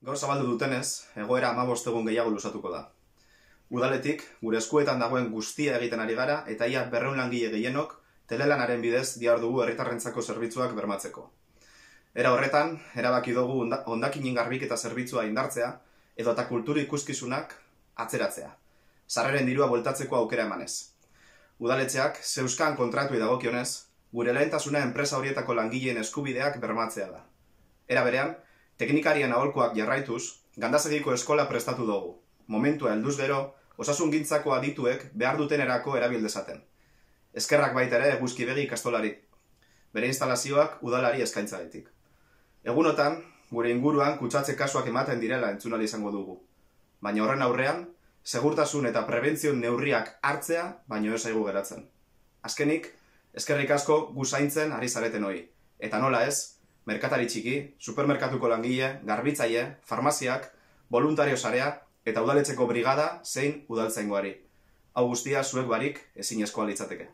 Gaur zabaldu dutenez, egoera 15 egun gehiago luzatuko da. Udaletik, gure eskuetan dagoen guztia egiten ari gara eta ia 200 langile gehienok telelanaren bidez dihardugu herritarrentzako zerbitzuak bermatzeko. Era horretan, erabaki dugu hondakinen garbiketa zerbitzua indartzea edota kultur ikuskizunak atzeratzea. Sarreren dirua bueltatzeko aukera emanez. Udaletxeak zeuzkan kontratuei dagokionez, gure lehentasuna enpresa horietako langileen eskubideak bermatzea da. Era berean, teknikarien aholkuak jarraituz, Gandasegiko eskola prestatu dugu. Momentua helduz gero, osasungintzako adituek behar dutenerako erabil dezaten. Eskerrak baita ere Eguzkibegi ikastolari. Bere instalazioak udalari eskaintzagatik. Egunotan, gure inguruan kutsatze kasuak ematen direla entzun ahal izango dugu. Baina horren aurrean, segurtasun eta prebentzio neurriak hartzea baino ez zaigu geratzen. Azkenik, eskerrik asko gu zaintzen ari zareten hori. Eta nola ez, merkatari txiki, supermerkatuko langile, garbitzaile, farmaziak, voluntario sarea eta udaletxeko brigada zein udaltzaingoari. Hau guztia zuek barik ezinezkoa litzateke.